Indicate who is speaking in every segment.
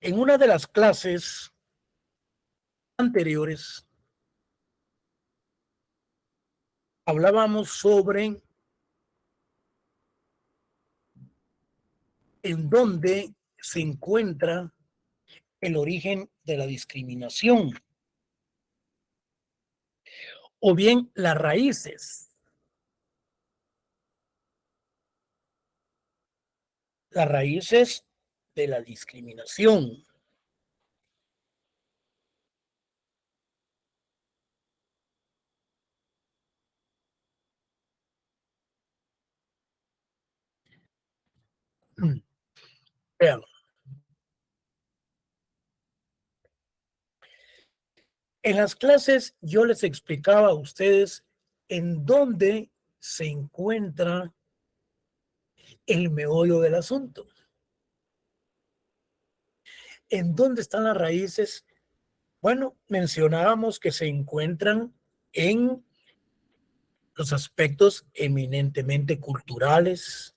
Speaker 1: En una de las clases anteriores hablábamos sobre en dónde se encuentra el origen de la discriminación o bien las raíces de la discriminación. Vean, en las clases yo les explicaba a ustedes en dónde se encuentra el meollo del asunto, en dónde están las raíces. Bueno, mencionábamos que se encuentran en los aspectos eminentemente culturales,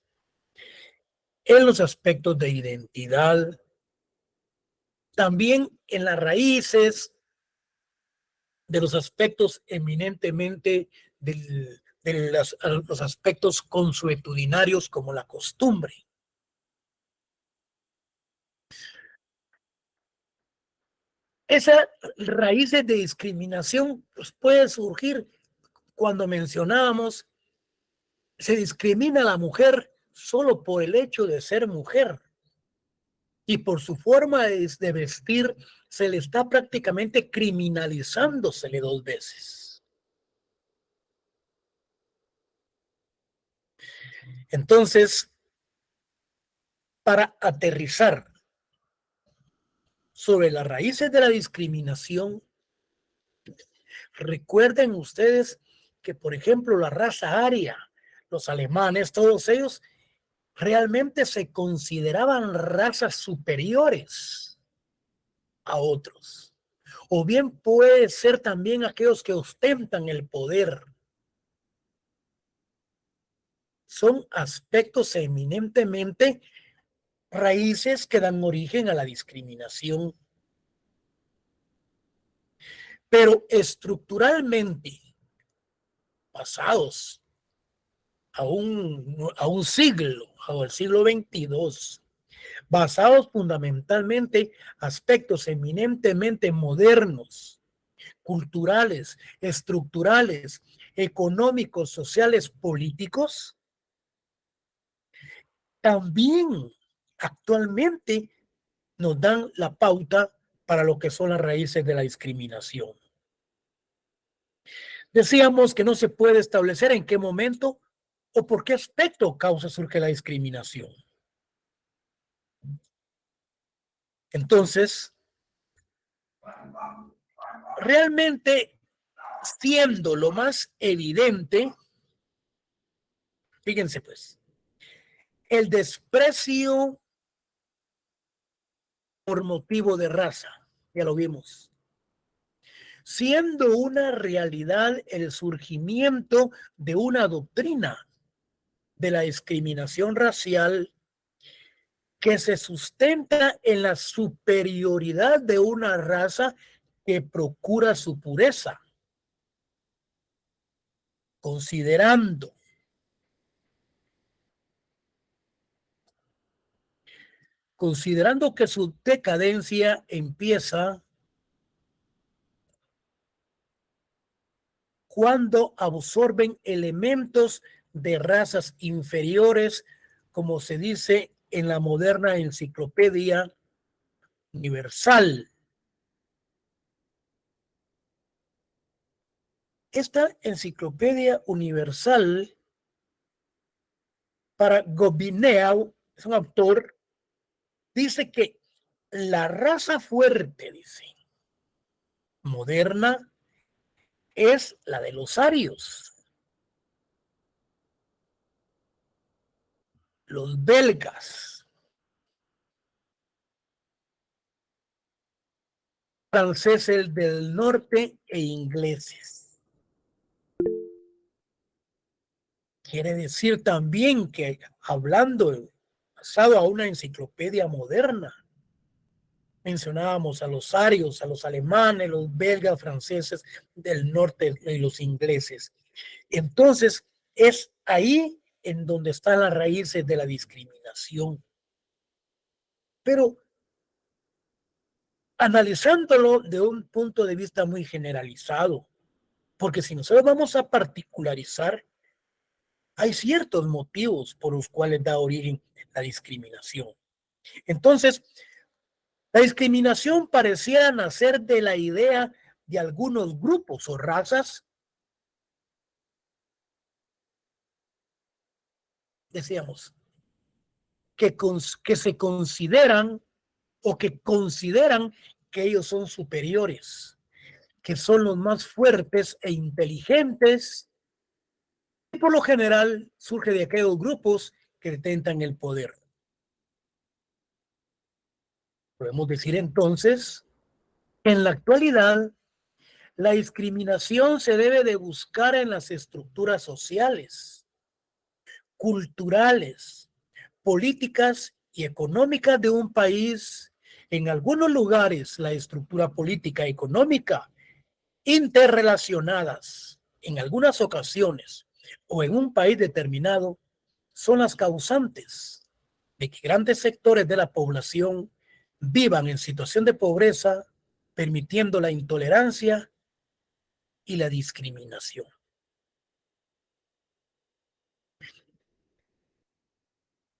Speaker 1: en los aspectos de identidad, también en las raíces de los aspectos eminentemente de los aspectos consuetudinarios como la costumbre. Esas raíces de discriminación pues, puede surgir cuando mencionábamos se discrimina a la mujer solo por el hecho de ser mujer y por su forma de vestir se le está prácticamente criminalizándosele dos veces. Entonces, para aterrizar sobre las raíces de la discriminación, recuerden ustedes que, por ejemplo, la raza aria, los alemanes, todos ellos realmente se consideraban razas superiores a otros. O bien puede ser también aquellos que ostentan el poder. Son aspectos eminentemente raíces que dan origen a la discriminación. Pero estructuralmente, pasados a un siglo, al siglo XXII, basados fundamentalmente aspectos eminentemente modernos, culturales, estructurales, económicos, sociales, políticos, también actualmente nos dan la pauta para lo que son las raíces de la discriminación. Decíamos que no se puede establecer en qué momento o por qué aspecto o causa surge la discriminación. Entonces, realmente siendo lo más evidente, fíjense pues, el desprecio por motivo de raza, ya lo vimos, siendo una realidad el surgimiento de una doctrina de la discriminación racial que se sustenta en la superioridad de una raza que procura su pureza, considerando que su decadencia empieza cuando absorben elementos de razas inferiores, como se dice en la moderna enciclopedia universal. Esta enciclopedia universal para Gobineau, es un autor, dice que la raza fuerte, dice, moderna, es la de los arios, los belgas, franceses del norte e ingleses. Quiere decir también que hablando basado a una enciclopedia moderna, mencionábamos a los arios, a los alemanes, los belgas, franceses del norte y los ingleses. Entonces, es ahí en donde están las raíces de la discriminación. Pero analizándolo de un punto de vista muy generalizado, porque si nosotros vamos a particularizar, hay ciertos motivos por los cuales da origen la discriminación. Entonces, la discriminación pareciera nacer de la idea de algunos grupos o razas, decíamos, que se consideran o que consideran que ellos son superiores, que son los más fuertes e inteligentes, y por lo general surge de aquellos grupos que detentan el poder. Podemos decir entonces, en la actualidad, la discriminación se debe de buscar en las estructuras sociales, culturales, políticas y económicas de un país. En algunos lugares, la estructura política y económica interrelacionadas en algunas ocasiones o en un país determinado son las causantes de que grandes sectores de la población vivan en situación de pobreza, permitiendo la intolerancia y la discriminación.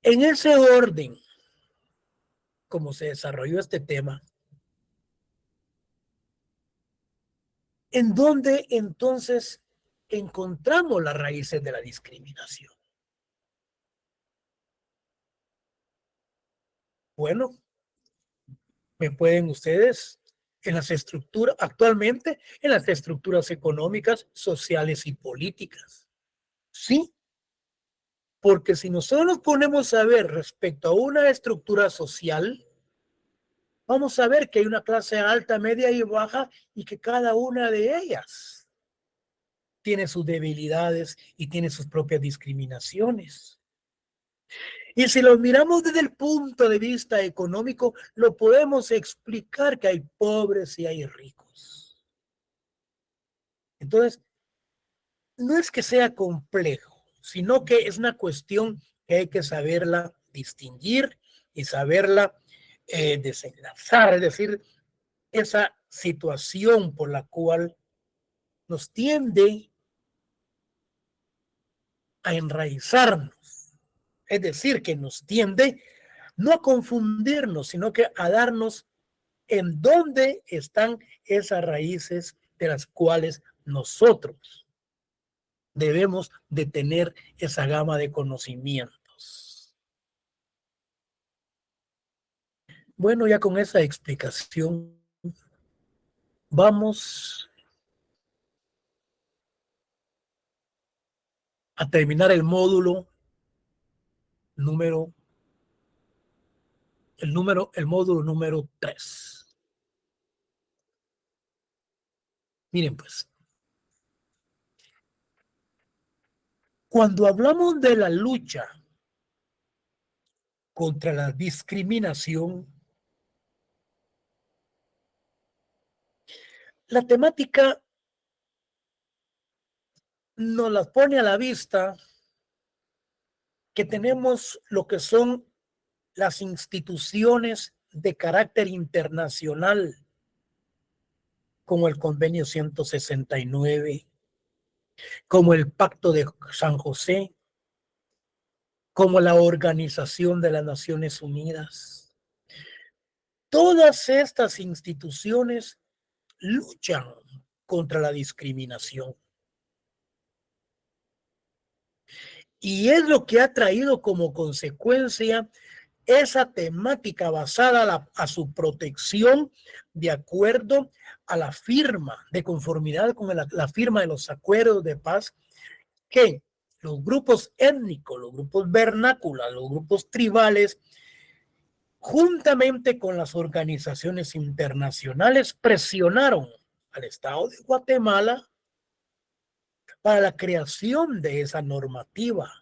Speaker 1: En ese orden, como se desarrolló este tema, ¿en dónde entonces encontramos las raíces de la discriminación? Bueno, me pueden ustedes en las estructuras, actualmente en las estructuras económicas, sociales y políticas. Sí, porque si nosotros nos ponemos a ver respecto a una estructura social, vamos a ver que hay una clase alta, media y baja y que cada una de ellas tiene sus debilidades y tiene sus propias discriminaciones. Y si lo miramos desde el punto de vista económico, lo podemos explicar que hay pobres y hay ricos. Entonces, no es que sea complejo, sino que es una cuestión que hay que saberla distinguir y saberla desenlazar, es decir, esa situación por la cual nos tiende a enraizarnos, es decir, que nos tiende no a confundirnos, sino que a darnos en dónde están esas raíces de las cuales nosotros debemos de tener esa gama de conocimientos. Bueno, ya con esa explicación vamos a terminar número, el módulo número 3. Miren pues, cuando hablamos de la lucha contra la discriminación, la temática nos la pone a la vista que tenemos lo que son las instituciones de carácter internacional, como el Convenio 169, como el Pacto de San José, como la Organización de las Naciones Unidas. Todas estas instituciones luchan contra la discriminación. Y es lo que ha traído como consecuencia esa temática basada a su protección de acuerdo a la firma, de conformidad con la firma de los acuerdos de paz, que los grupos étnicos, los grupos vernáculos, los grupos tribales, juntamente con las organizaciones internacionales, presionaron al Estado de Guatemala para la creación de esa normativa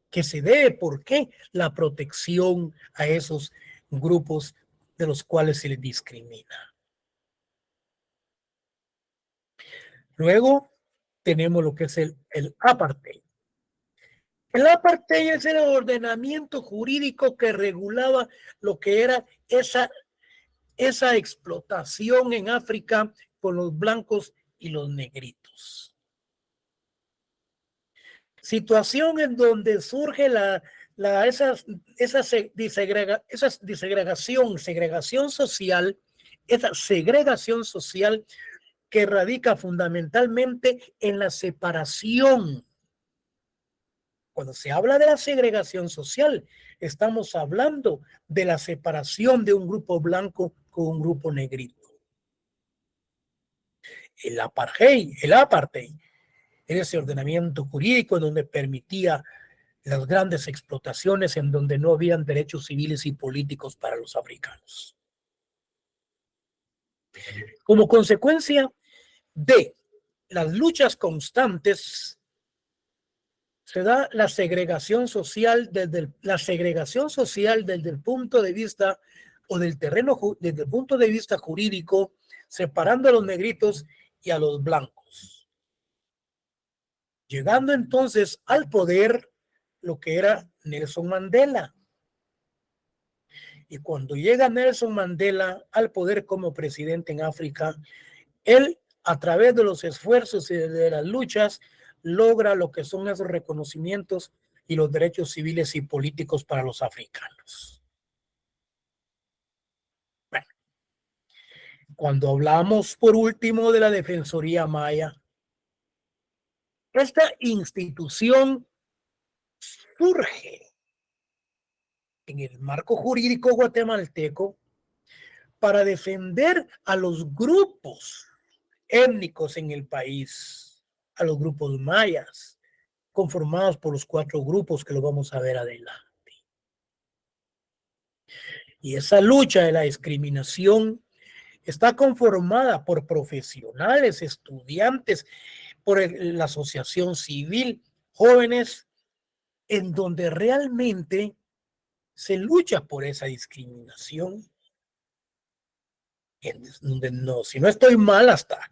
Speaker 1: que se debe, ¿por qué? La protección a esos grupos de los cuales se les discrimina. Luego tenemos lo que es el apartheid. El apartheid es el ordenamiento jurídico que regulaba lo que era esa explotación en África por los blancos y los negritos. Situación en donde surge esa segregación social que radica fundamentalmente en la separación. Cuando se habla de la segregación social, estamos hablando de la separación de un grupo blanco con un grupo negrito. El apartheid era ese ordenamiento jurídico en donde permitía las grandes explotaciones, en donde no habían derechos civiles y políticos para los africanos. Como consecuencia de las luchas constantes, se da la segregación social desde el punto de vista o del terreno, desde el punto de vista jurídico, separando a los negritos y a los blancos. Llegando entonces al poder lo que era Nelson Mandela. Y cuando llega Nelson Mandela al poder como presidente en África, él, a través de los esfuerzos y de las luchas, logra lo que son esos reconocimientos y los derechos civiles y políticos para los africanos. Bueno, cuando hablamos por último de la Defensoría Maya, esta institución surge en el marco jurídico guatemalteco para defender a los grupos étnicos en el país, a los grupos mayas, conformados por los 4 grupos que lo vamos a ver adelante. Y esa lucha de la discriminación está conformada por profesionales, estudiantes, por la asociación civil, jóvenes, en donde realmente se lucha por esa discriminación. Donde no, si no estoy mal, hasta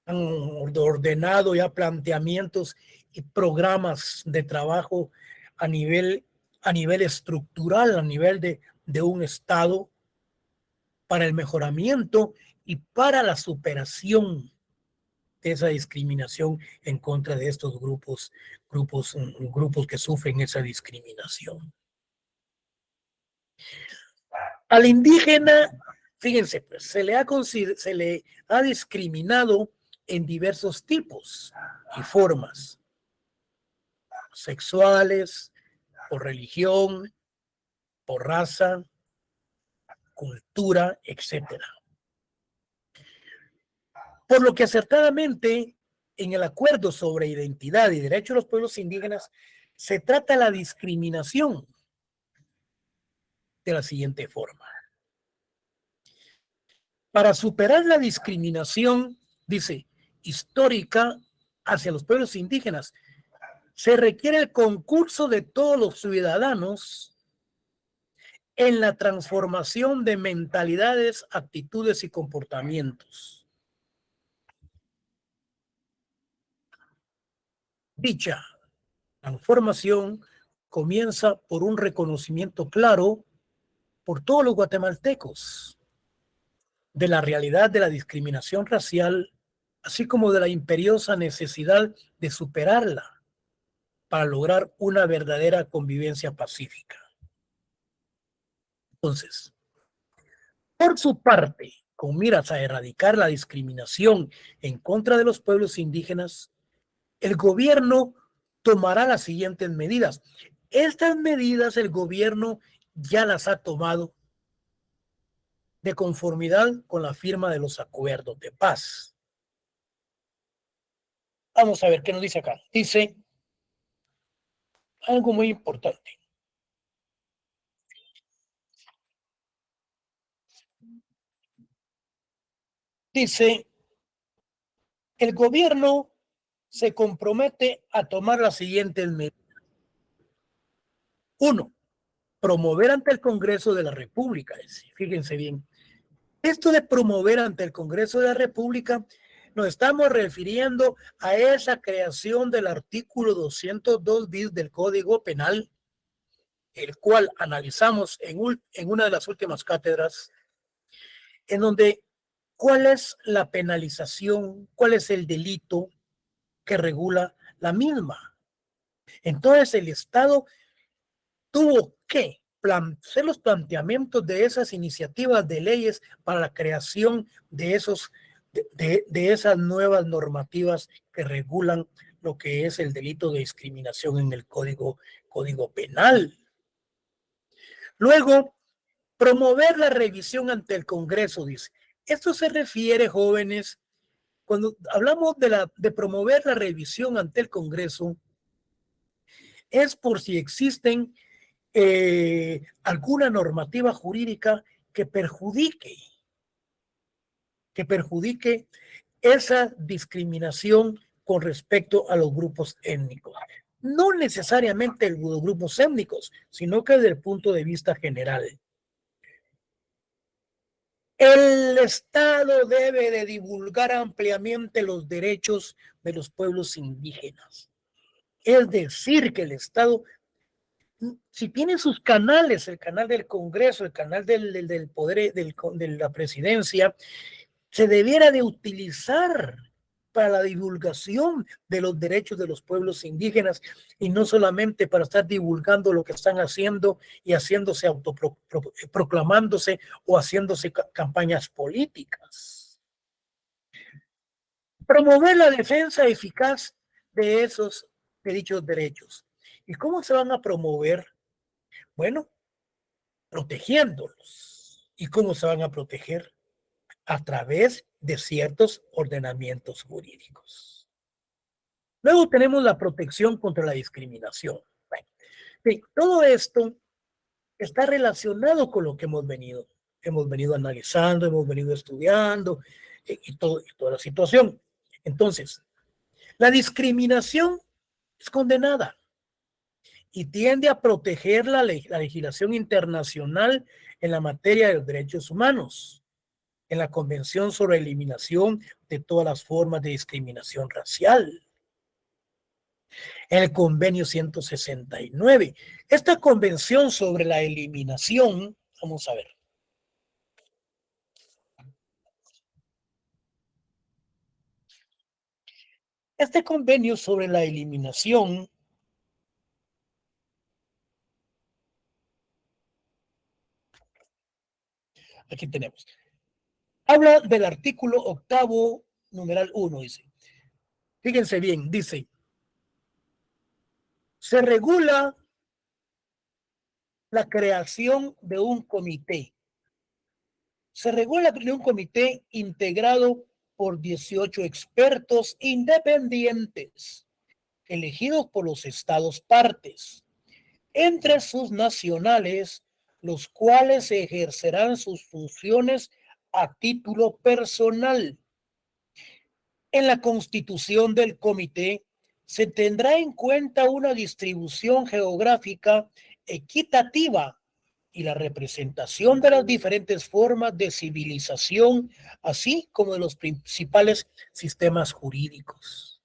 Speaker 1: han ordenado ya planteamientos y programas de trabajo a nivel estructural, a nivel de un Estado, para el mejoramiento y para la superación de esa discriminación en contra de estos grupos que sufren esa discriminación. Al indígena, fíjense, pues, se le ha discriminado en diversos tipos y formas, sexuales, por religión, por raza, cultura, etcétera. Por lo que acertadamente en el Acuerdo sobre Identidad y Derechos de los Pueblos Indígenas se trata la discriminación de la siguiente forma. Para superar la discriminación, dice, histórica hacia los pueblos indígenas, se requiere el concurso de todos los ciudadanos en la transformación de mentalidades, actitudes y comportamientos. Dicha transformación comienza por un reconocimiento claro por todos los guatemaltecos de la realidad de la discriminación racial, así como de la imperiosa necesidad de superarla para lograr una verdadera convivencia pacífica. Entonces, por su parte, con miras a erradicar la discriminación en contra de los pueblos indígenas, el gobierno tomará las siguientes medidas. Estas medidas el gobierno ya las ha tomado de conformidad con la firma de los acuerdos de paz. Vamos a ver qué nos dice acá. Dice algo muy importante. Dice, el gobierno se compromete a tomar las siguientes medidas. 1. promover ante el Congreso de la República. Fíjense bien. Esto de promover ante el Congreso de la República, nos estamos refiriendo a esa creación del artículo 202 bis del Código Penal, el cual analizamos en una de las últimas cátedras, en donde cuál es la penalización, cuál es el delito que regula la misma. Entonces el Estado tuvo que hacer los planteamientos de esas iniciativas de leyes para la creación de esas nuevas normativas que regulan lo que es el delito de discriminación en el Código Penal. Luego, promover la revisión ante el Congreso, dice. Esto se refiere, jóvenes, cuando hablamos de promover la revisión ante el Congreso, es por si existen alguna normativa jurídica que perjudique esa discriminación con respecto a los grupos étnicos. No necesariamente los grupos étnicos, sino que desde el punto de vista general. El Estado debe de divulgar ampliamente los derechos de los pueblos indígenas. Es decir, que el Estado, si tiene sus canales, el canal del Congreso, el canal del poder, de la presidencia, se debiera de utilizar para la divulgación de los derechos de los pueblos indígenas y no solamente para estar divulgando lo que están haciendo y haciéndose proclamándose o haciéndose campañas políticas. Promover la defensa eficaz de esos dichos derechos. ¿Y cómo se van a promover? Bueno, protegiéndolos. ¿Y cómo se van a proteger? A través de ciertos ordenamientos jurídicos. Luego tenemos la protección contra la discriminación. Bueno, sí, todo esto está relacionado con lo que hemos venido analizando, hemos venido estudiando y toda la situación. Entonces, la discriminación es condenada y tiende a proteger la legislación internacional en la materia de los derechos humanos, en la Convención sobre la Eliminación de todas las formas de discriminación racial, en el Convenio 169. Esta Convención sobre la Eliminación, vamos a ver. Este Convenio sobre la Eliminación aquí tenemos. Habla del artículo 8º, numeral 1, dice. Fíjense bien, dice, se regula la creación de un comité. Se regula de un comité integrado por 18 expertos independientes, elegidos por los estados partes, entre sus nacionales, los cuales ejercerán sus funciones a título personal. En la constitución del comité se tendrá en cuenta una distribución geográfica equitativa y la representación de las diferentes formas de civilización, así como de los principales sistemas jurídicos.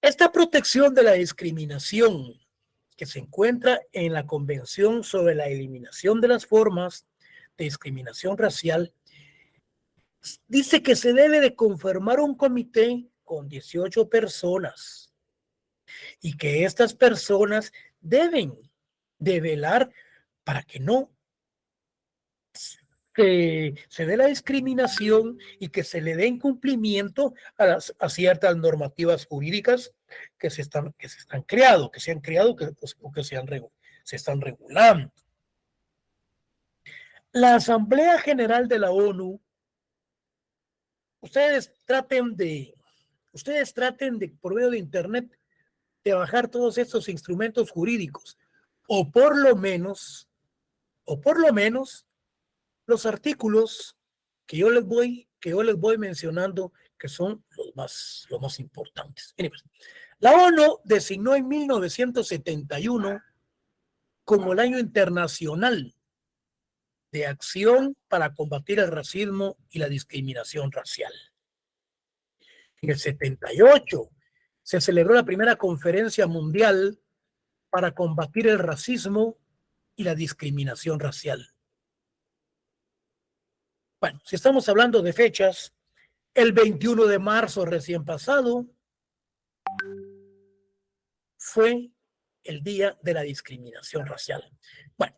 Speaker 1: Esta protección de la discriminación que se encuentra en la Convención sobre la Eliminación de las Formas de Discriminación Racial dice que se debe de conformar un comité con 18 personas y que estas personas deben de velar para que no se dé la discriminación y que se le dé cumplimiento a ciertas normativas jurídicas que se han creado o que se están regulando. La Asamblea General de la ONU, ustedes traten de, por medio de internet, de bajar todos estos instrumentos jurídicos, o por lo menos, los artículos que yo les voy mencionando, que son los más importantes. Miren, pues, la ONU designó en 1971 como el Año Internacional de Acción para combatir el racismo y la discriminación racial. En el 78 se celebró la primera conferencia mundial para combatir el racismo y la discriminación racial. Bueno, si estamos hablando de fechas, el 21 de marzo recién pasado fue el Día de la Discriminación Racial. Bueno,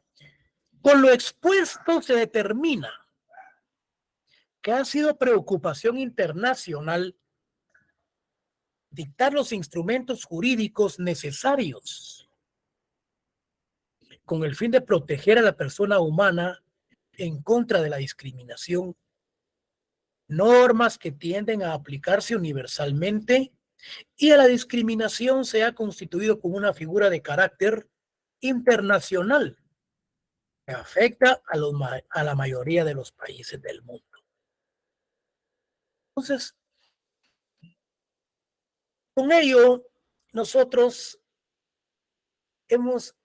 Speaker 1: con lo expuesto se determina que ha sido preocupación internacional dictar los instrumentos jurídicos necesarios con el fin de proteger a la persona humana en contra de la discriminación, normas que tienden a aplicarse universalmente, y a la discriminación se ha constituido como una figura de carácter internacional que afecta a la mayoría de los países del mundo. Entonces, con ello, nosotros hemos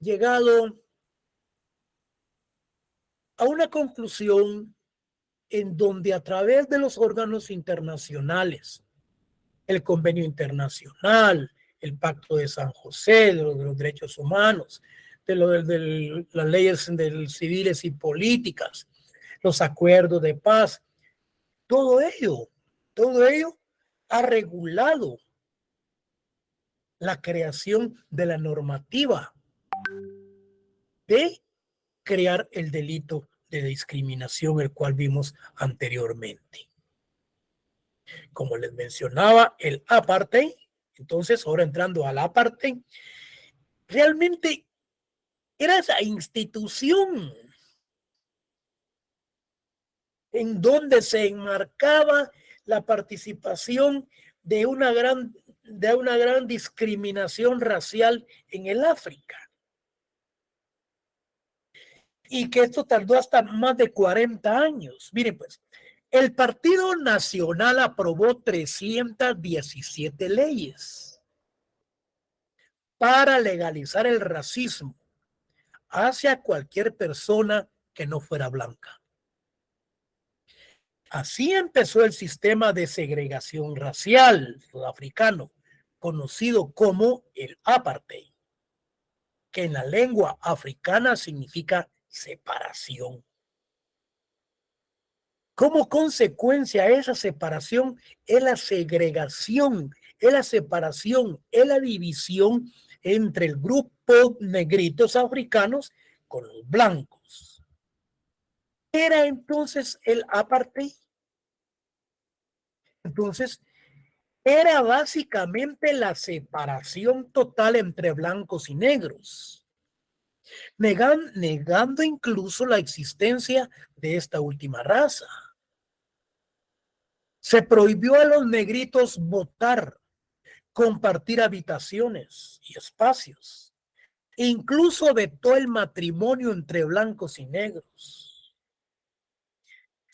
Speaker 1: llegado a una conclusión en donde a través de los órganos internacionales, el Convenio Internacional, el Pacto de San José, de los derechos humanos, de las leyes civiles y políticas, los acuerdos de paz, todo ello ha regulado la creación de la normativa de crear el delito de discriminación, el cual vimos anteriormente. Como les mencionaba, el apartheid, entonces ahora entrando al apartheid, realmente era esa institución en donde se enmarcaba la participación de una gran discriminación racial en el África. Y que esto tardó hasta más de 40 años. Miren, pues, el Partido Nacional aprobó 317 leyes para legalizar el racismo hacia cualquier persona que no fuera blanca. Así empezó el sistema de segregación racial sudafricano, conocido como el apartheid, que en la lengua africana significa separación. Como consecuencia de esa separación es la segregación, es la separación, es la división entre el grupo negritos africanos con los blancos. Era entonces el apartheid. Entonces, era básicamente la separación total entre blancos y negros, negando incluso la existencia de esta última raza. Se prohibió a los negritos votar, compartir habitaciones y espacios. Incluso vetó el matrimonio entre blancos y negros.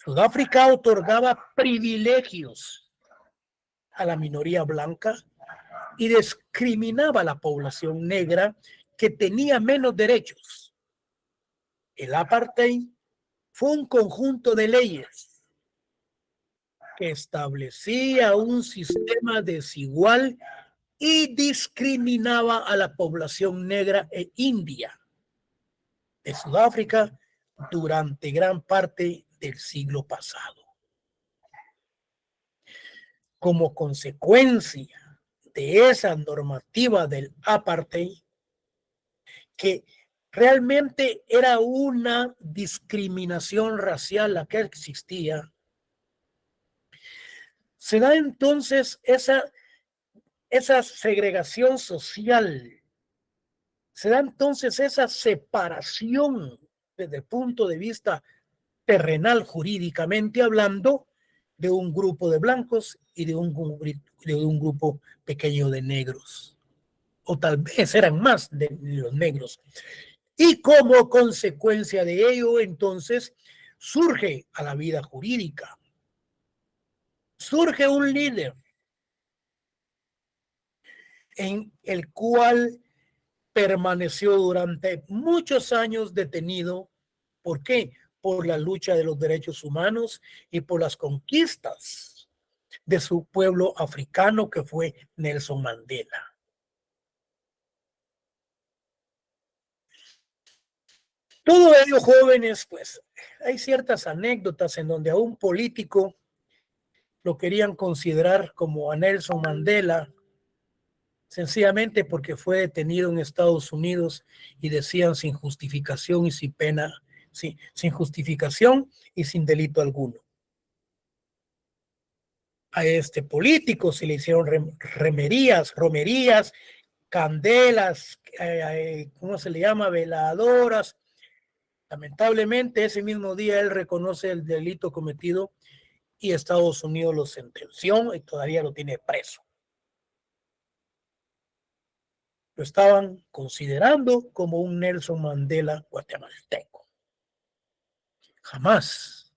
Speaker 1: Sudáfrica otorgaba privilegios a la minoría blanca y discriminaba a la población negra que tenía menos derechos. El apartheid fue un conjunto de leyes que establecía un sistema desigual y discriminaba a la población negra e india de Sudáfrica durante gran parte del siglo pasado. Como consecuencia de esa normativa del apartheid, que realmente era una discriminación racial la que existía, se da entonces esa segregación social, se da entonces esa separación desde el punto de vista terrenal, jurídicamente hablando, de un grupo de blancos y de un grupo pequeño de negros, o tal vez eran más de los negros. Y como consecuencia de ello, entonces, surge a la vida jurídica surge un líder en el cual permaneció durante muchos años detenido. ¿Por qué? Por la lucha de los derechos humanos y por las conquistas de su pueblo africano, que fue Nelson Mandela. Todo ello, jóvenes, pues hay ciertas anécdotas en donde a un político lo querían considerar como a Nelson Mandela, sencillamente porque fue detenido en Estados Unidos y decían sin justificación y sin pena, sin justificación y sin delito alguno. A este político se le hicieron romerías, candelas, ¿cómo se le llama? Veladoras. Lamentablemente, ese mismo día él reconoce el delito cometido y Estados Unidos lo sentenció y todavía lo tiene preso. Lo estaban considerando como un Nelson Mandela guatemalteco. Jamás,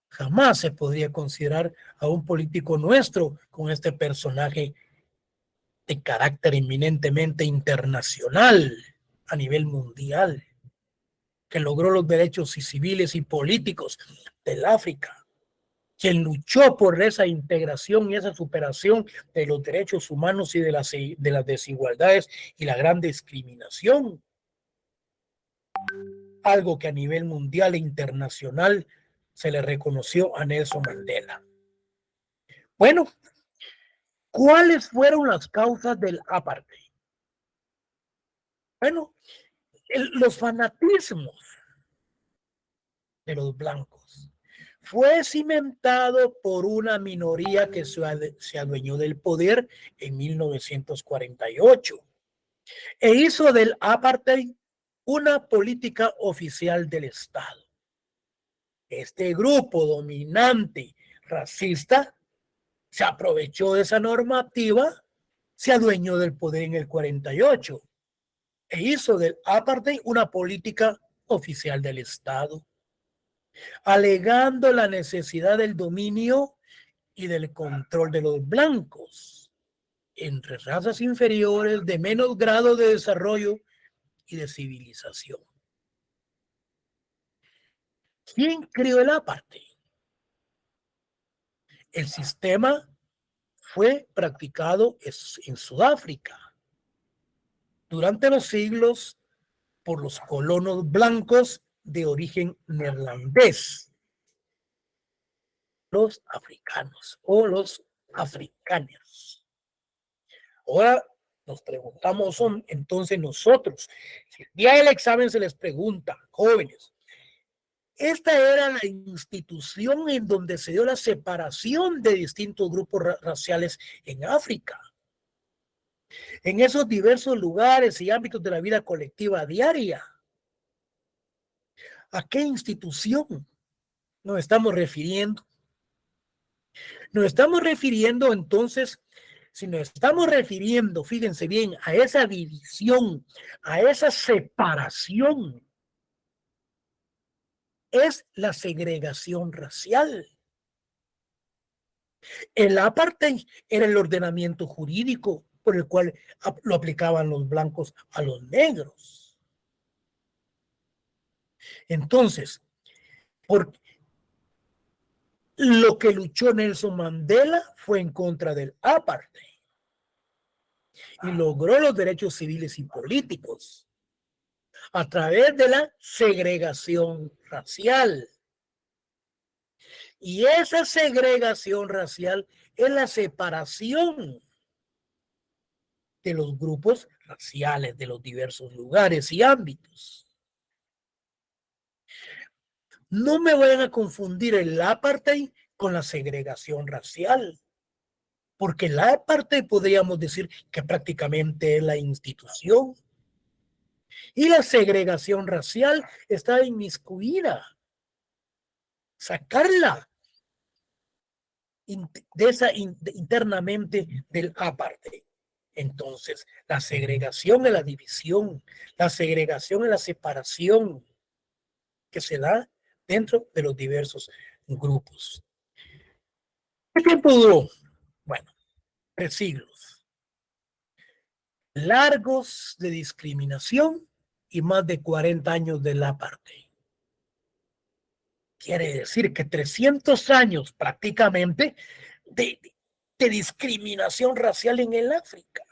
Speaker 1: jamás se podría considerar a un político nuestro con este personaje de carácter eminentemente internacional a nivel mundial, que logró los derechos civiles y políticos del África, quien luchó por esa integración y esa superación de los derechos humanos y de las desigualdades y la gran discriminación, algo que a nivel mundial e internacional se le reconoció a Nelson Mandela. Bueno, ¿cuáles fueron las causas del apartheid? Bueno, los fanatismos de los blancos fue cimentado por una minoría que se adueñó del poder en 1948 e hizo del apartheid una política oficial del Estado. Este grupo dominante racista se aprovechó de esa normativa, se adueñó del poder en el 48 e hizo del apartheid una política oficial del Estado, alegando la necesidad del dominio y del control de los blancos entre razas inferiores de menos grado de desarrollo y de civilización. ¿Quién creó el apartheid? El sistema fue practicado en Sudáfrica durante los siglos por los colonos blancos de origen neerlandés, los africanos o los africanos. Ahora nos preguntamos, entonces nosotros, si el día del examen se les pregunta, jóvenes, esta era la institución en donde se dio la separación de distintos grupos raciales en África. En esos diversos lugares y ámbitos de la vida colectiva diaria. ¿A qué institución nos estamos refiriendo? Nos estamos refiriendo entonces, si nos estamos refiriendo, fíjense bien, a esa división, a esa separación, es la segregación racial. El apartheid era el ordenamiento jurídico por el cual lo aplicaban los blancos a los negros. Entonces, por lo que luchó Nelson Mandela fue en contra del apartheid y logró los derechos civiles y políticos a través de la segregación racial. Y esa segregación racial es la separación de los grupos raciales de los diversos lugares y ámbitos. No me vayan a confundir el apartheid con la segregación racial, porque el apartheid podríamos decir que prácticamente es la institución y la segregación racial está inmiscuida. Sacarla de esa internamente del apartheid. Entonces, la segregación es la división, la segregación es la separación que se da dentro de los diversos grupos. ¿Qué tiempo duró? Bueno, 3 siglos. Largos de discriminación y más de 40 años del apartheid. Quiere decir que 300 años prácticamente de, de discriminación racial en el África.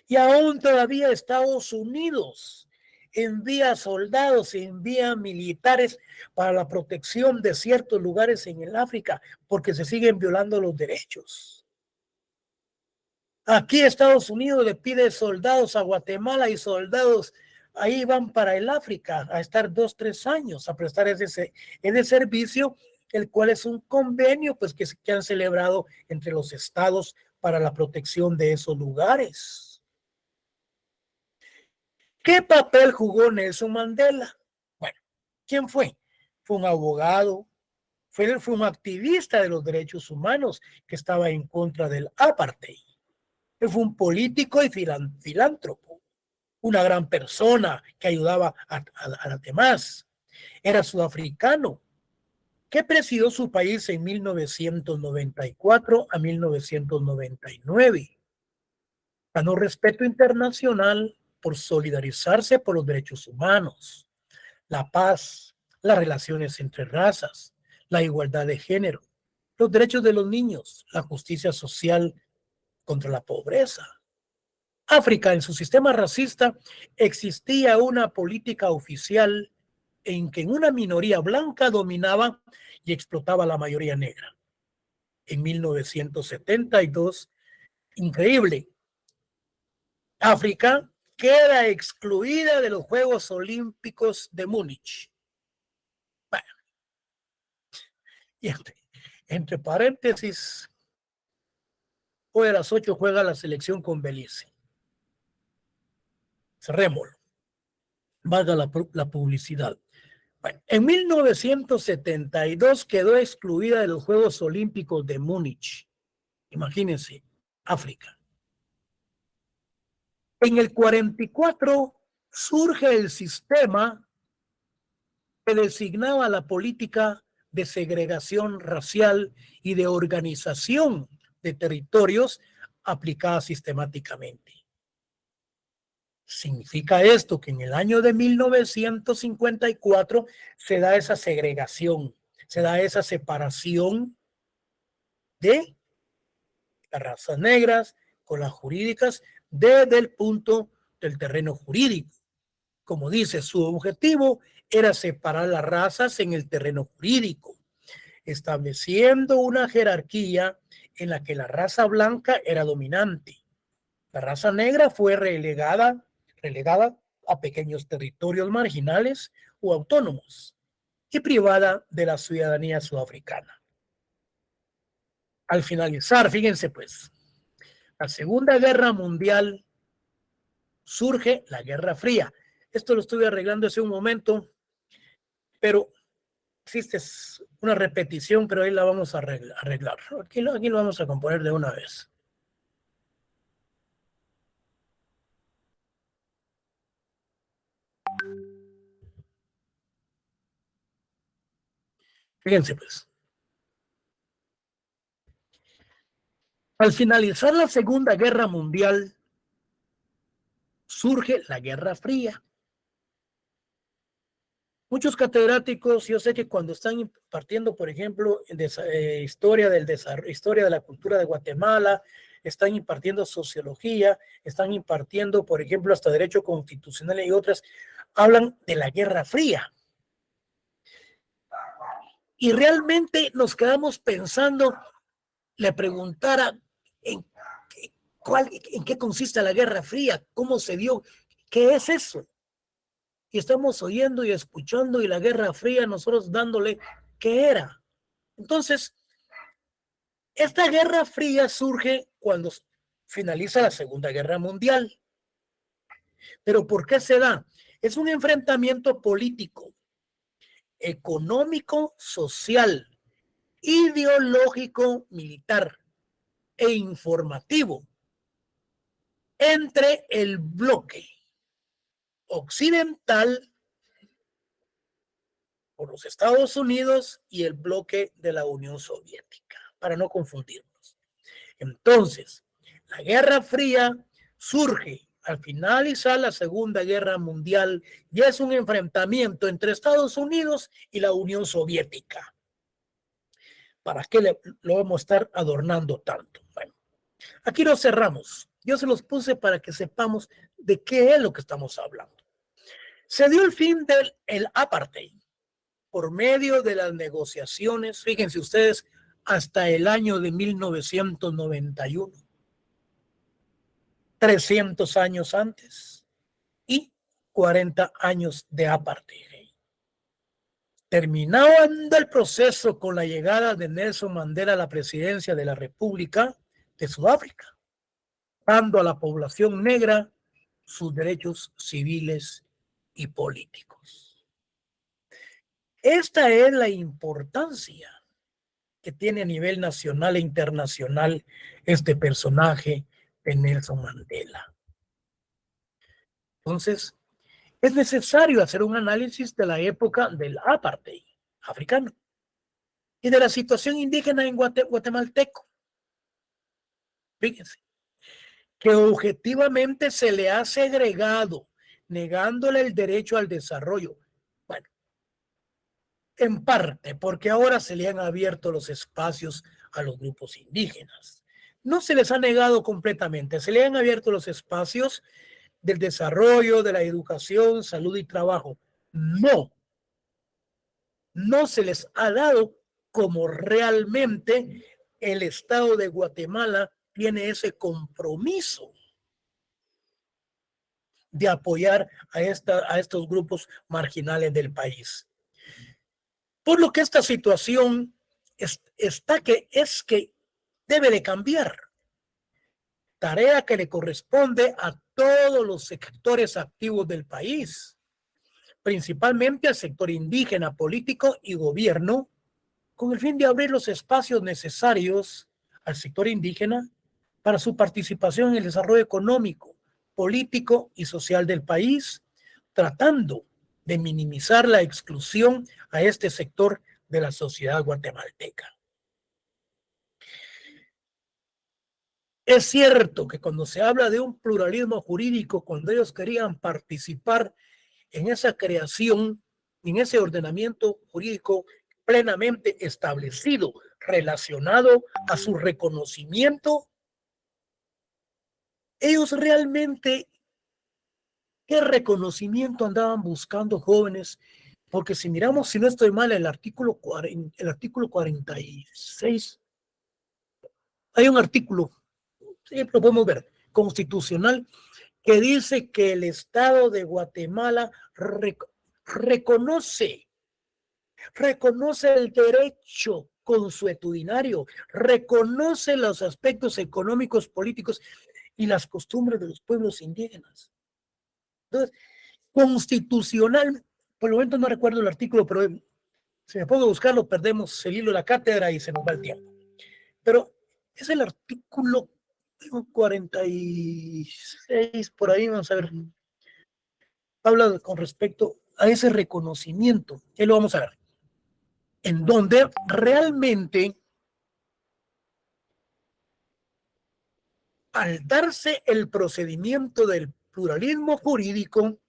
Speaker 1: Y aún todavía Estados Unidos envía soldados, envía militares para la protección de ciertos lugares en el África, porque se siguen violando los derechos. Aquí Estados Unidos le pide soldados a Guatemala y soldados ahí van para el África a estar 2-3 años a prestar ese servicio, el cual es un convenio pues que han celebrado entre los estados para la protección de esos lugares. ¿Qué papel jugó Nelson Mandela? Bueno, ¿quién fue? Fue un abogado, fue un activista de los derechos humanos que estaba en contra del apartheid. Él fue un político y filántropo, una gran persona que ayudaba a las demás. Era sudafricano, que presidió su país en 1994 a 1999. Ganó respeto internacional por solidarizarse por los derechos humanos, la paz, las relaciones entre razas, la igualdad de género, los derechos de los niños, la justicia social contra la pobreza. África, en su sistema racista, existía una política oficial en que una minoría blanca dominaba y explotaba a la mayoría negra. En 1972, increíble, África queda excluida de los Juegos Olímpicos de Múnich. Bueno, y entre paréntesis, hoy a las 8 juega la selección con Belice. Cerrémoslo. Valga la publicidad. Bueno, en 1972 quedó excluida de los Juegos Olímpicos de Múnich. Imagínense, África. En el 44 surge el sistema que designaba la política de segregación racial y de organización de territorios aplicada sistemáticamente. Significa esto que en el año de 1954 se da esa segregación, se da esa separación de las razas negras con las jurídicas desde el punto del terreno jurídico. Como dice, su objetivo era separar las razas en el terreno jurídico, estableciendo una jerarquía en la que la raza blanca era dominante. La raza negra fue relegada a pequeños territorios marginales o autónomos y privada de la ciudadanía sudafricana. Al finalizar, fíjense pues, la Segunda Guerra Mundial surge la Guerra Fría. Esto lo estuve arreglando hace un momento, pero existe una repetición, pero ahí la vamos a arreglar. Aquí lo vamos a componer de una vez. Fíjense pues. Al finalizar la Segunda Guerra Mundial, surge la Guerra Fría. Muchos catedráticos, yo sé que cuando están impartiendo, por ejemplo, historia de la cultura de Guatemala, están impartiendo sociología, están impartiendo, por ejemplo, hasta derecho constitucional y otras, hablan de la Guerra Fría. Y realmente nos quedamos pensando, le preguntara en qué consiste la Guerra Fría, cómo se dio, qué es eso. Y estamos oyendo y escuchando y la Guerra Fría, nosotros dándole qué era. Entonces, esta Guerra Fría surge cuando finaliza la Segunda Guerra Mundial. ¿Pero por qué se da? Es un enfrentamiento político, económico, social, ideológico, militar e informativo entre el bloque occidental por los Estados Unidos y el bloque de la Unión Soviética. para no confundirnos. Entonces, la Guerra Fría surge al finalizar la Segunda Guerra Mundial y es un enfrentamiento entre Estados Unidos y la Unión Soviética. ¿Para qué lo vamos a estar adornando tanto? Bueno, aquí lo cerramos. Yo se los puse para que sepamos de qué es lo que estamos hablando. Se dio el fin del apartheid por medio de las negociaciones, fíjense ustedes, hasta el año de 1991, 300 años antes y 40 años de apartheid. Terminando el proceso con la llegada de Nelson Mandela a la presidencia de la República de Sudáfrica, dando a la población negra sus derechos civiles y políticos. Esta es la importancia que tiene a nivel nacional e internacional este personaje de Nelson Mandela. Entonces, es necesario hacer un análisis de la época del apartheid africano y de la situación indígena en guatemalteco. Fíjense, que objetivamente se le ha segregado, negándole el derecho al desarrollo. Bueno, en parte, porque ahora se le han abierto los espacios a los grupos indígenas. No se les ha negado completamente, se le han abierto los espacios del desarrollo, de la educación, salud y trabajo. No se les ha dado como realmente el Estado de Guatemala tiene ese compromiso de apoyar a estos grupos marginales del país. Por lo que esta situación que debe de cambiar. Tarea que le corresponde a todos los sectores activos del país, principalmente al sector indígena, político y gobierno, con el fin de abrir los espacios necesarios al sector indígena para su participación en el desarrollo económico, político y social del país, tratando de minimizar la exclusión a este sector de la sociedad guatemalteca. Es cierto que cuando se habla de un pluralismo jurídico, cuando ellos querían participar en esa creación, en ese ordenamiento jurídico plenamente establecido, relacionado a su reconocimiento, ellos realmente, ¿qué reconocimiento andaban buscando, jóvenes? Porque si miramos, si no estoy mal, el artículo 46, hay un artículo, sí, lo podemos ver, constitucional, que dice que el Estado de Guatemala reconoce el derecho consuetudinario, reconoce los aspectos económicos, políticos y las costumbres de los pueblos indígenas. Entonces, constitucional, por el momento no recuerdo el artículo, pero si me pongo a buscarlo, perdemos el hilo de la cátedra y se nos va el tiempo. Pero es el artículo 46, por ahí, vamos a ver. Habla con respecto a ese reconocimiento, que lo vamos a ver, en donde realmente, al darse el procedimiento del pluralismo jurídico,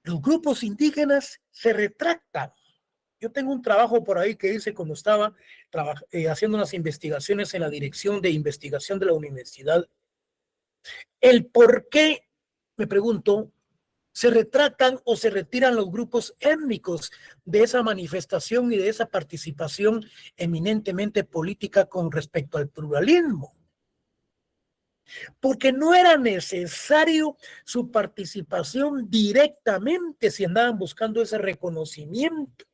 Speaker 1: los grupos indígenas se retractan. Yo tengo un trabajo por ahí que hice cuando estaba haciendo unas investigaciones en la Dirección de Investigación de la Universidad. El por qué, me pregunto, se retratan o se retiran los grupos étnicos de esa manifestación y de esa participación eminentemente política con respecto al pluralismo. Porque no era necesario su participación directamente si andaban buscando ese reconocimiento.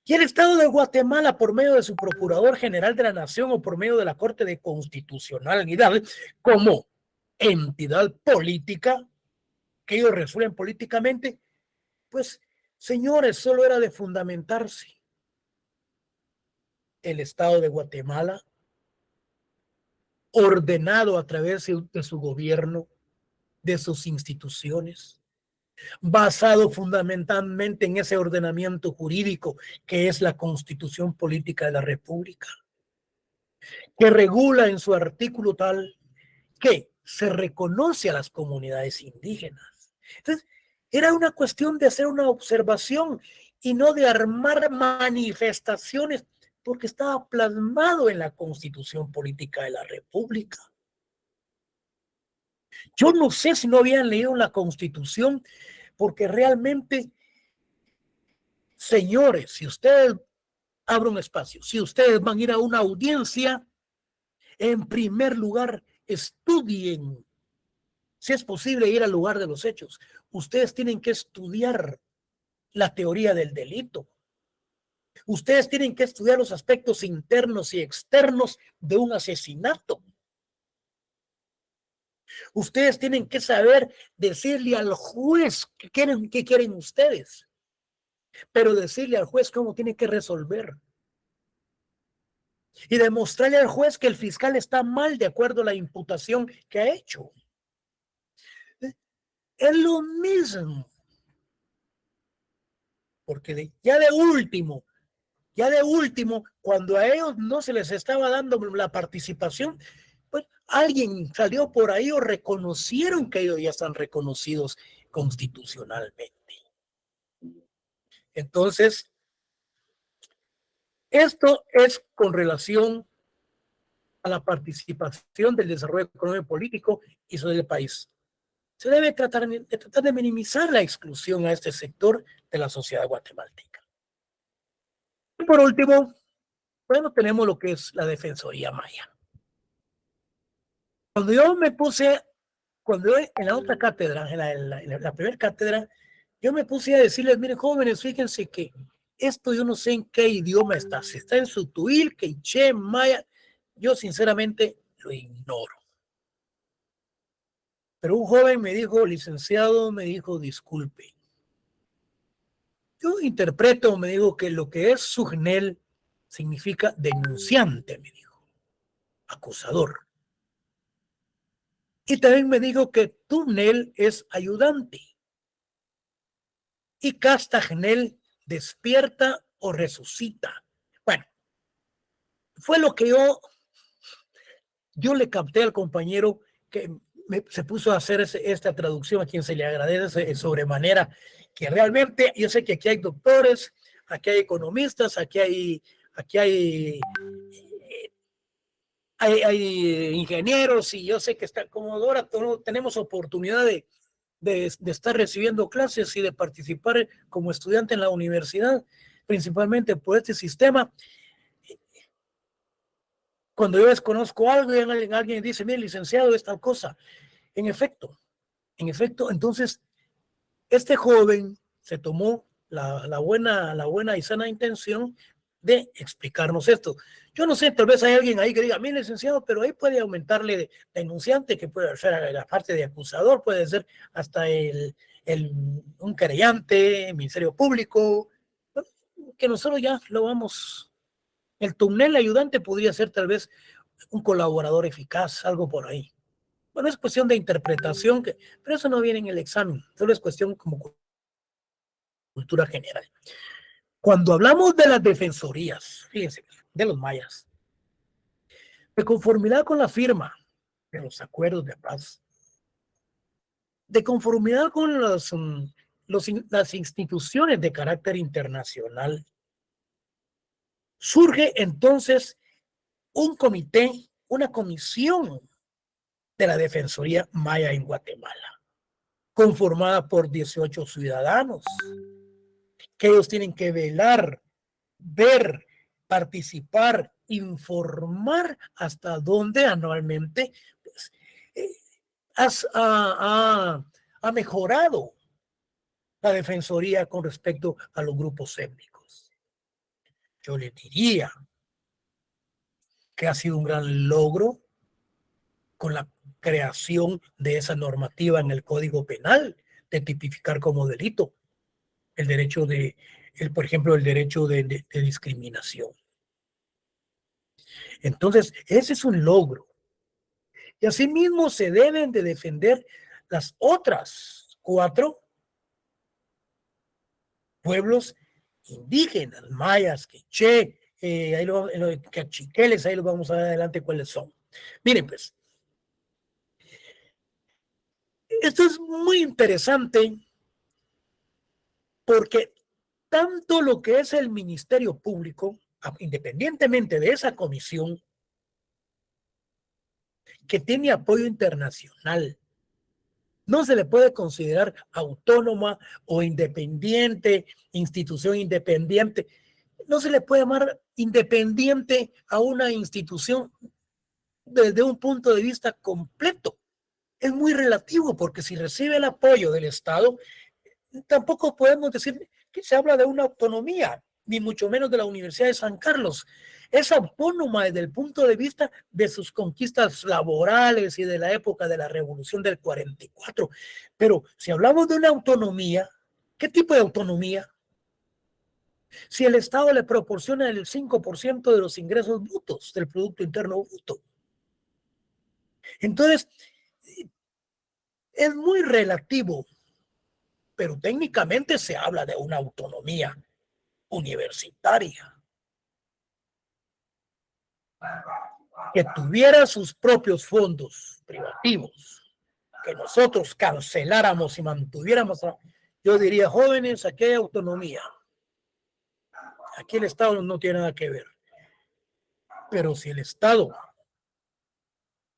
Speaker 1: Y el Estado de Guatemala, por medio de su Procurador General de la Nación o por medio de la Corte de Constitucionalidad, como entidad política, que ellos resuelven políticamente, pues, señores, solo era de fundamentarse. El Estado de Guatemala, ordenado a través de su gobierno, de sus instituciones, basado fundamentalmente en ese ordenamiento jurídico que es la Constitución Política de la República, que regula en su artículo tal que se reconoce a las comunidades indígenas. Entonces, era una cuestión de hacer una observación y no de armar manifestaciones, porque estaba plasmado en la Constitución Política de la República. Yo no sé si no habían leído la Constitución, porque realmente, señores, si ustedes abren un espacio, si ustedes van a ir a una audiencia, en primer lugar, estudien. Si es posible ir al lugar de los hechos, ustedes tienen que estudiar la teoría del delito. Ustedes tienen que estudiar los aspectos internos y externos de un asesinato. Ustedes tienen que saber decirle al juez qué quieren ustedes, pero decirle al juez cómo tiene que resolver. Y demostrarle al juez que el fiscal está mal de acuerdo a la imputación que ha hecho. Es lo mismo. Porque ya de último, cuando a ellos no se les estaba dando la participación, pues alguien salió por ahí o reconocieron que ellos ya están reconocidos constitucionalmente. Entonces, esto es con relación a la participación del desarrollo económico y político y social del país. Se debe tratar de minimizar la exclusión a este sector de la sociedad guatemalteca. Y por último, bueno, tenemos lo que es la Defensoría Maya. Cuando yo me puse, cuando yo en la otra cátedra, en la primera cátedra, yo me puse a decirles, miren jóvenes, fíjense que esto yo no sé en qué idioma está, si está en Sutuil, Quechua, Maya, yo sinceramente lo ignoro. Pero un joven me dijo, licenciado, me dijo, disculpe. Yo interpreto, me dijo, que lo que es SUGNEL significa denunciante, me dijo, acusador. Y también me dijo que TUNEL es ayudante. Y CASTAGNEL despierta o resucita. Bueno, fue lo que yo le capté al compañero que se puso a hacer esta traducción, a quien se le agradece sobremanera, que realmente yo sé que aquí hay doctores, aquí hay economistas, aquí hay ingenieros, y yo sé que está como ahora tenemos oportunidad de estar recibiendo clases y de participar como estudiante en la universidad, principalmente por este sistema. Cuando yo desconozco algo y alguien dice, mire, licenciado, es tal cosa. En efecto, entonces, este joven se tomó la buena y sana intención de explicarnos esto. Yo no sé, tal vez hay alguien ahí que diga, mire, licenciado, pero ahí puede aumentarle de denunciante, que puede ser la parte de acusador, puede ser hasta un querellante, Ministerio Público, que nosotros ya lo vamos. El túnel ayudante podría ser tal vez un colaborador eficaz, algo por ahí. Bueno, es cuestión de interpretación, pero eso no viene en el examen, solo es cuestión como cultura general. Cuando hablamos de las defensorías, fíjense, de los mayas, de conformidad con la firma de los acuerdos de paz, de conformidad con las instituciones de carácter internacional, surge entonces un comité, una comisión de la Defensoría Maya en Guatemala, conformada por 18 ciudadanos, que ellos tienen que velar, ver, participar, informar hasta dónde anualmente pues, ha mejorado la Defensoría con respecto a los grupos étnicos. Yo le diría que ha sido un gran logro con la creación de esa normativa en el Código Penal de tipificar como delito el derecho por ejemplo, el derecho de discriminación. Entonces, ese es un logro. Y asimismo se deben de defender las otras 4 pueblos indígenas, mayas, quiché, cachiqueles, ahí los vamos a ver adelante cuáles son. Miren, pues, esto es muy interesante porque tanto lo que es el Ministerio Público, independientemente de esa comisión que tiene apoyo internacional, no se le puede considerar autónoma o independiente, institución independiente. No se le puede llamar independiente a una institución desde un punto de vista completo. Es muy relativo porque si recibe el apoyo del Estado, tampoco podemos decir que se habla de una autonomía, ni mucho menos de la Universidad de San Carlos. Es autónoma desde el punto de vista de sus conquistas laborales y de la época de la Revolución del 44. Pero si hablamos de una autonomía, ¿qué tipo de autonomía? Si el Estado le proporciona el 5% de los ingresos brutos del Producto Interno Bruto. Entonces, es muy relativo, pero técnicamente se habla de una autonomía universitaria que tuviera sus propios fondos privativos, que nosotros canceláramos y mantuviéramos. Yo diría, jóvenes, aquí hay autonomía. Aquí el Estado no tiene nada que ver. Pero si el Estado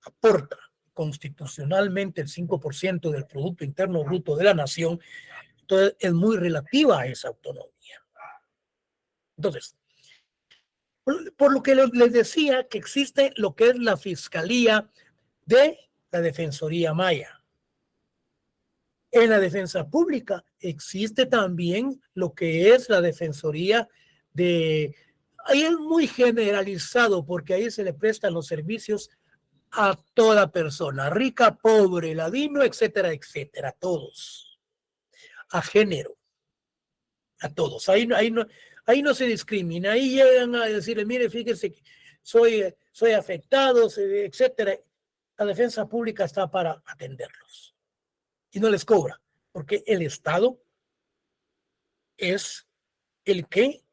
Speaker 1: aporta constitucionalmente el 5% del Producto Interno Bruto de la nación, entonces es muy relativa a esa autonomía. Entonces, por lo que les decía que existe lo que es la Fiscalía de la Defensoría Maya. En la defensa pública existe también lo que es la Defensoría de... Ahí es muy generalizado porque ahí se le prestan los servicios a toda persona, rica, pobre, ladino, etcétera, etcétera, a todos, a género, a todos. Ahí no se discrimina, ahí llegan a decirle, mire, fíjese que soy afectado, etcétera. La defensa pública está para atenderlos y no les cobra, porque el Estado es el que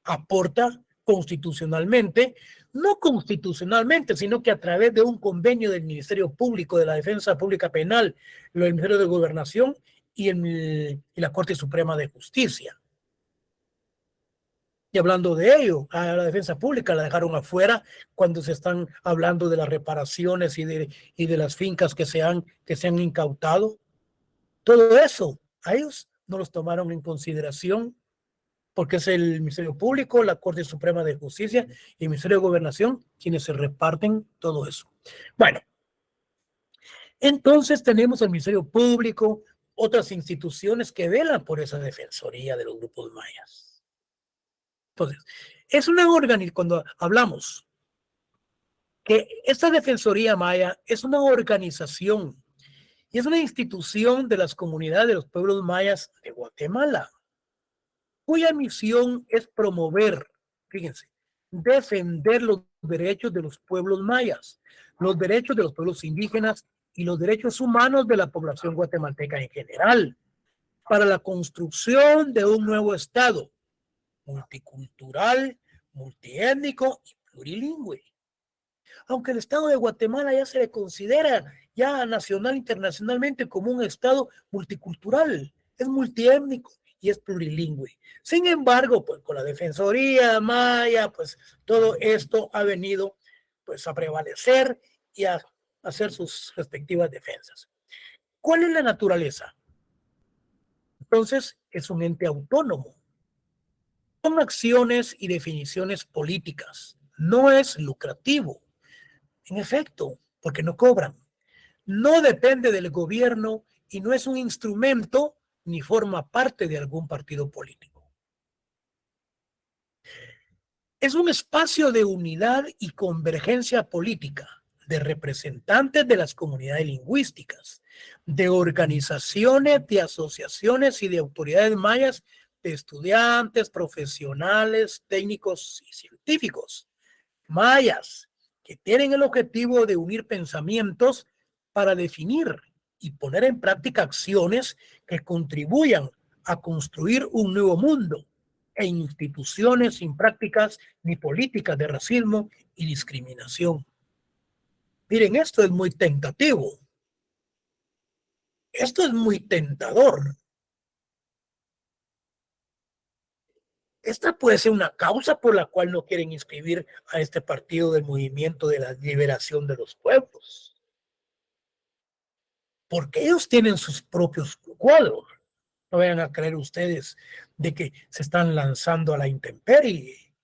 Speaker 1: aporta constitucionalmente, no constitucionalmente, sino que a través de un convenio del Ministerio Público de la Defensa Pública Penal, el Ministerio de Gobernación y la Corte Suprema de Justicia. Y hablando de ello, a la defensa pública la dejaron afuera cuando se están hablando de las reparaciones y de las fincas que se han incautado. Todo eso, a ellos no los tomaron en consideración porque es el Ministerio Público, la Corte Suprema de Justicia y el Ministerio de Gobernación quienes se reparten todo eso. Bueno, entonces tenemos el Ministerio Público, otras instituciones que velan por esa defensoría de los grupos mayas. Entonces, es una organización, cuando hablamos que esta Defensoría Maya es una organización y es una institución de las comunidades de los pueblos mayas de Guatemala, cuya misión es promover, fíjense, defender los derechos de los pueblos mayas, los derechos de los pueblos indígenas y los derechos humanos de la población guatemalteca en general, para la construcción de un nuevo Estado multicultural, multiétnico y plurilingüe. Aunque el Estado de Guatemala ya se le considera ya nacional internacionalmente como un Estado multicultural, es multiétnico y es plurilingüe. Sin embargo, pues con la Defensoría Maya, pues todo esto ha venido pues a prevalecer y a hacer sus respectivas defensas. ¿Cuál es la naturaleza? Entonces, es un ente autónomo. Son acciones y definiciones políticas. No es lucrativo, en efecto, porque no cobran. No depende del gobierno y no es un instrumento ni forma parte de algún partido político. Es un espacio de unidad y convergencia política de representantes de las comunidades lingüísticas, de organizaciones, de asociaciones y de autoridades mayas, de estudiantes, profesionales, técnicos y científicos mayas que tienen el objetivo de unir pensamientos para definir y poner en práctica acciones que contribuyan a construir un nuevo mundo e instituciones sin prácticas ni políticas de racismo y discriminación. Miren, esto es muy tentativo. Esto es muy tentador. Esta puede ser una causa por la cual no quieren inscribir a este partido del movimiento de la liberación de los pueblos. Porque ellos tienen sus propios cuadros. No vayan a creer ustedes de que se están lanzando a la intemperie.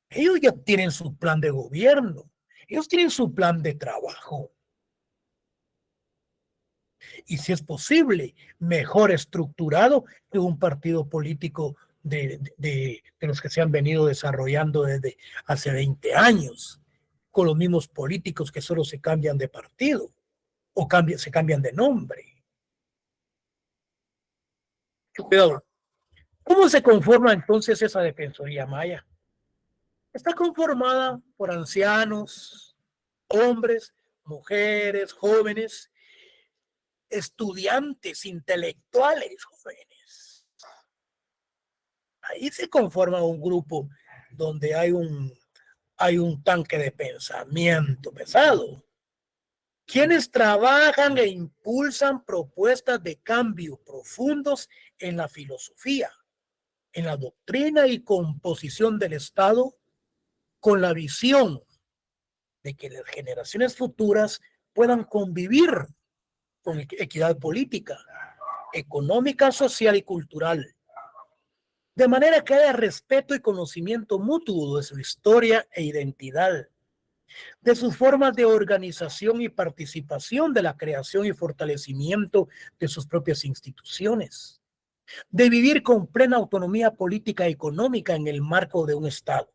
Speaker 1: Ellos ya tienen su plan de gobierno. Ellos tienen su plan de trabajo. Y si es posible, mejor estructurado que un partido político de los que se han venido desarrollando desde hace 20 años, con los mismos políticos que solo se cambian de partido o se cambian de nombre. Cuidado. ¿Cómo se conforma entonces esa Defensoría Maya? Está conformada por ancianos, hombres, mujeres, jóvenes, estudiantes, intelectuales, jóvenes. Ahí se conforma un grupo donde hay un tanque de pensamiento pesado. Quienes trabajan e impulsan propuestas de cambio profundos en la filosofía, en la doctrina y composición del Estado, con la visión de que las generaciones futuras puedan convivir con equidad política, económica, social y cultural, de manera que haya respeto y conocimiento mutuo de su historia e identidad, de sus formas de organización y participación, de la creación y fortalecimiento de sus propias instituciones, de vivir con plena autonomía política y económica en el marco de un Estado.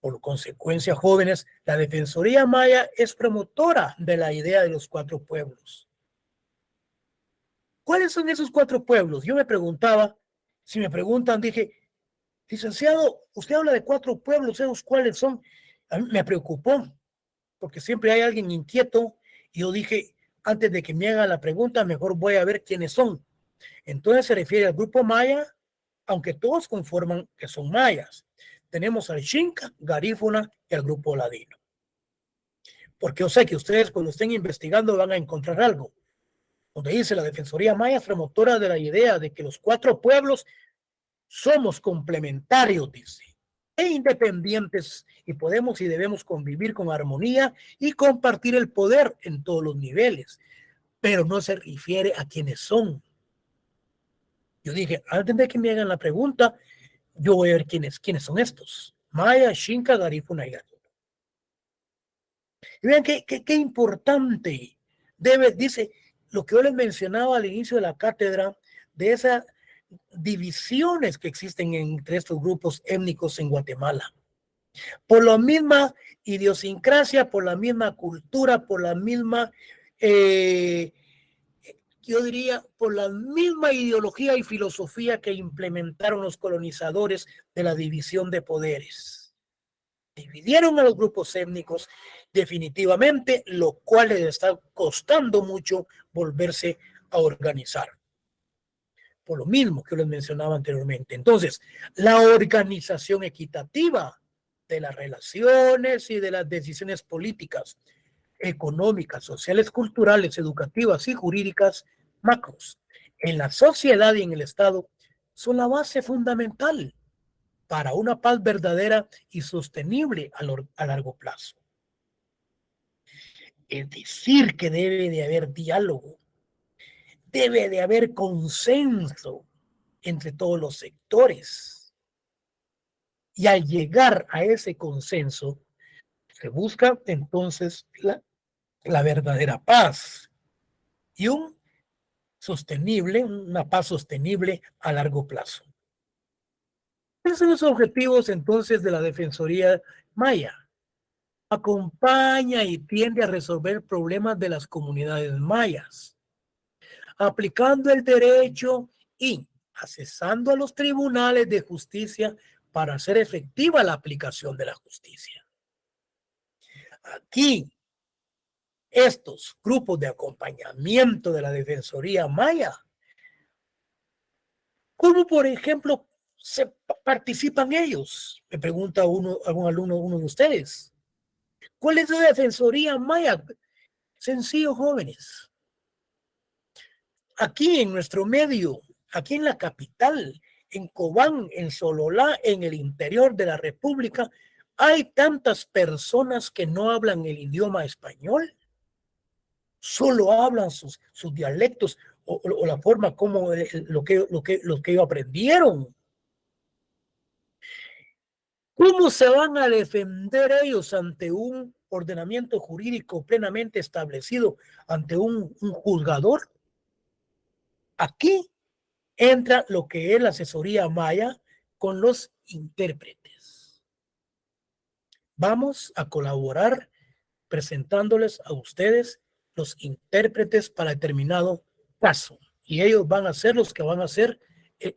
Speaker 1: Por consecuencia, jóvenes, la Defensoría Maya es promotora de la idea de los 4 pueblos. ¿Cuáles son esos 4 pueblos? Yo me preguntaba, si me preguntan, dije, licenciado, usted habla de 4 pueblos, ¿esos cuáles son? A mí me preocupó, porque siempre hay alguien inquieto, y yo dije, antes de que me hagan la pregunta, mejor voy a ver quiénes son. Entonces se refiere al grupo maya, aunque todos conforman que son mayas. Tenemos al Xinca, Garífuna y al grupo ladino. Porque yo sé que ustedes cuando estén investigando van a encontrar algo, donde dice la Defensoría Maya es promotora de la idea de que los 4 pueblos somos complementarios, dice, e independientes, y podemos y debemos convivir con armonía y compartir el poder en todos los niveles, pero no se refiere a quiénes son. Yo dije, antes de que me hagan la pregunta, yo voy a ver quiénes son estos. Maya, Xinca, Garífuna y Gatuna. Y vean qué importante dice lo que yo les mencionaba al inicio de la cátedra, de esas divisiones que existen entre estos grupos étnicos en Guatemala. Por la misma idiosincrasia, por la misma cultura, por la misma, yo diría, por la misma ideología y filosofía que implementaron los colonizadores de la división de poderes. Dividieron a los grupos étnicos definitivamente, lo cual les está costando mucho volverse a organizar. Por lo mismo que les mencionaba anteriormente. Entonces, la organización equitativa de las relaciones y de las decisiones políticas, económicas, sociales, culturales, educativas y jurídicas macros en la sociedad y en el Estado son la base fundamental para una paz verdadera y sostenible a largo plazo. Es decir, que debe de haber diálogo, debe de haber consenso entre todos los sectores. Y al llegar a ese consenso, se busca entonces la verdadera paz y una paz sostenible a largo plazo. Esos son los objetivos entonces de la Defensoría Maya. Acompaña y tiende a resolver problemas de las comunidades mayas, aplicando el derecho y accesando a los tribunales de justicia para hacer efectiva la aplicación de la justicia. Aquí, estos grupos de acompañamiento de la Defensoría Maya ¿Cómo, por ejemplo, participan ellos? Me pregunta algún alumno, uno de ustedes. ¿Cuál es la Defensoría Maya? Sencillo, jóvenes. Aquí en nuestro medio, aquí en la capital, en Cobán, en Sololá, en el interior de la República, hay tantas personas que no hablan el idioma español, solo hablan sus dialectos o la forma como lo que ellos aprendieron. ¿Cómo se van a defender ellos ante un ordenamiento jurídico plenamente establecido, ante un juzgador? Aquí entra lo que es la asesoría maya con los intérpretes. Vamos a colaborar presentándoles a ustedes los intérpretes para determinado caso. Y ellos van a ser los que van a hacer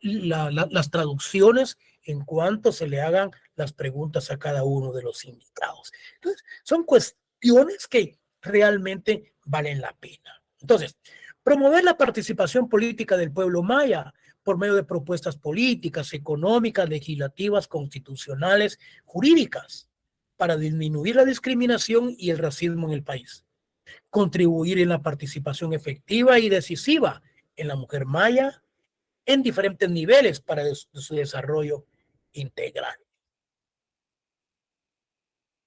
Speaker 1: las traducciones en cuanto se le hagan las preguntas a cada uno de los invitados. Entonces, son cuestiones que realmente valen la pena. Entonces, promover la participación política del pueblo maya por medio de propuestas políticas, económicas, legislativas, constitucionales, jurídicas, para disminuir la discriminación y el racismo en el país. Contribuir en la participación efectiva y decisiva en la mujer maya en diferentes niveles para su desarrollo integral.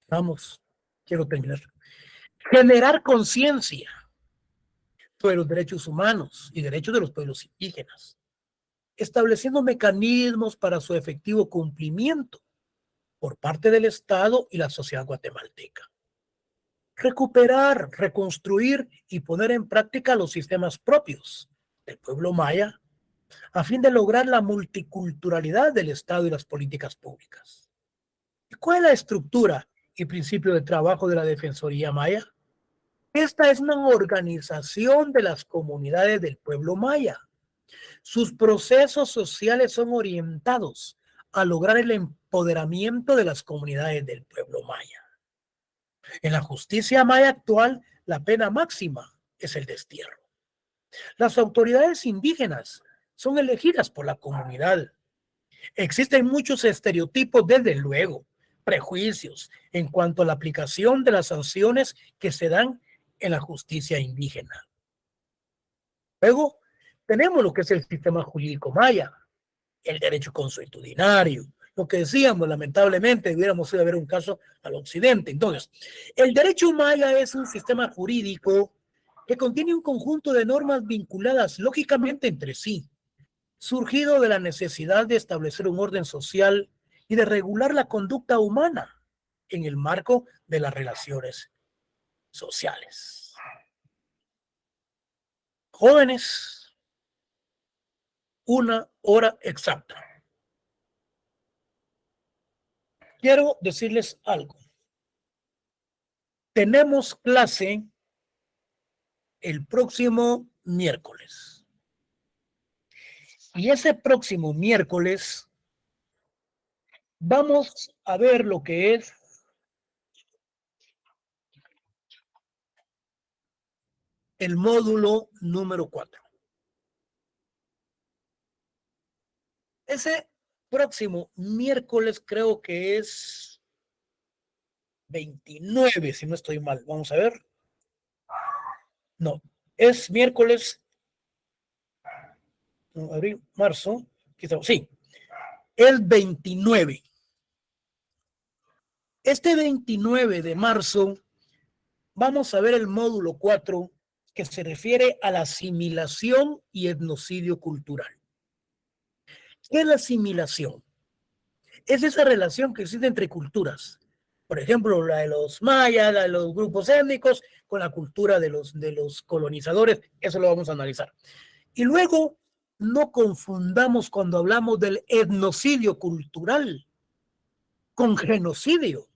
Speaker 1: Vamos, quiero terminar. Generar conciencia sobre los derechos humanos y derechos de los pueblos indígenas, estableciendo mecanismos para su efectivo cumplimiento por parte del Estado y la sociedad guatemalteca. Recuperar, reconstruir y poner en práctica los sistemas propios del pueblo maya a fin de lograr la multiculturalidad del Estado y las políticas públicas. ¿Y cuál es la estructura y principio de trabajo de la Defensoría Maya? Esta es una organización de las comunidades del pueblo maya. Sus procesos sociales son orientados a lograr el empoderamiento de las comunidades del pueblo maya. En la justicia maya actual, la pena máxima es el destierro. Las autoridades indígenas son elegidas por la comunidad. Existen muchos estereotipos, desde luego, prejuicios en cuanto a la aplicación de las sanciones que se dan en la justicia indígena. Luego, tenemos lo que es el sistema jurídico maya, el derecho consuetudinario, lo que decíamos, lamentablemente, hubiéramos ido a ver un caso al occidente. Entonces, el derecho maya es un sistema jurídico que contiene un conjunto de normas vinculadas lógicamente entre sí, surgido de la necesidad de establecer un orden social y de regular la conducta humana en el marco de las relaciones sociales. Jóvenes, 1 hora exacta. Quiero decirles algo. Tenemos clase el próximo miércoles. Y ese próximo miércoles vamos a ver lo que es el módulo número 4. Ese próximo miércoles creo que es 29, si no estoy mal. Vamos a ver. No, es miércoles, abril, marzo. Sí, es 29. Este 29 de marzo vamos a ver el módulo 4 que se refiere a la asimilación y etnocidio cultural. ¿Qué es la asimilación? Es esa relación que existe entre culturas. Por ejemplo, la de los mayas, la de los grupos étnicos, con la cultura de los colonizadores. Eso lo vamos a analizar. Y luego, no confundamos cuando hablamos del etnocidio cultural con genocidio,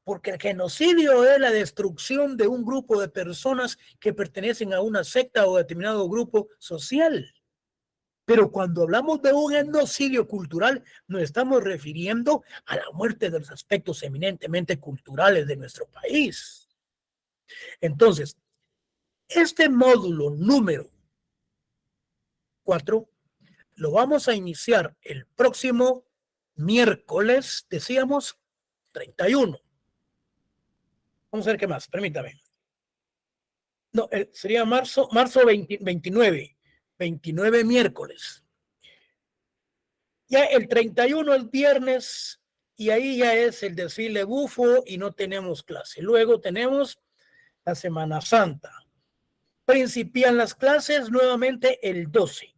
Speaker 1: porque el genocidio es la destrucción de un grupo de personas que pertenecen a una secta o determinado grupo social. Pero cuando hablamos de un genocidio cultural, nos estamos refiriendo a la muerte de los aspectos eminentemente culturales de nuestro país. Entonces, este módulo número 4 Lo vamos a iniciar el próximo miércoles, decíamos, 31. Vamos a ver qué más, permítame. No, sería marzo 29, 29 miércoles. Ya el 31 es viernes y ahí ya es el desfile bufo y no tenemos clase. Luego tenemos la Semana Santa. Principian las clases nuevamente el 12.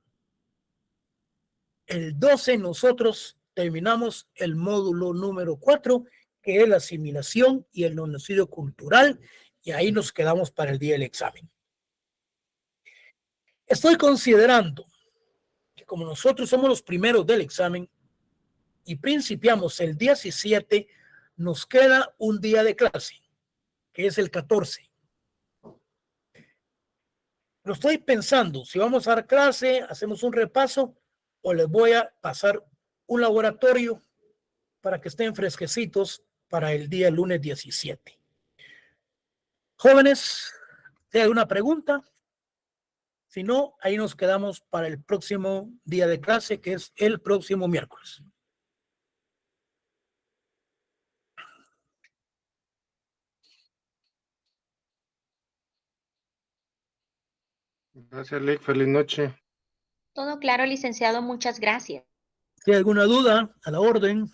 Speaker 1: El 12 nosotros terminamos el módulo número 4, que es la asimilación y el genocidio cultural, y ahí nos quedamos para el día del examen. Estoy considerando que como nosotros somos los primeros del examen y principiamos el 17, nos queda un día de clase, que es el 14. Lo estoy pensando, si vamos a dar clase, hacemos un repaso o les voy a pasar un laboratorio para que estén fresquecitos para el día lunes 17. Jóvenes, ¿hay alguna pregunta? Si no, ahí nos quedamos para el próximo día de clase, que es el próximo miércoles.
Speaker 2: Gracias, Lick. Feliz noche.
Speaker 3: Todo claro, licenciado. Muchas gracias.
Speaker 1: Si hay alguna duda, a la orden.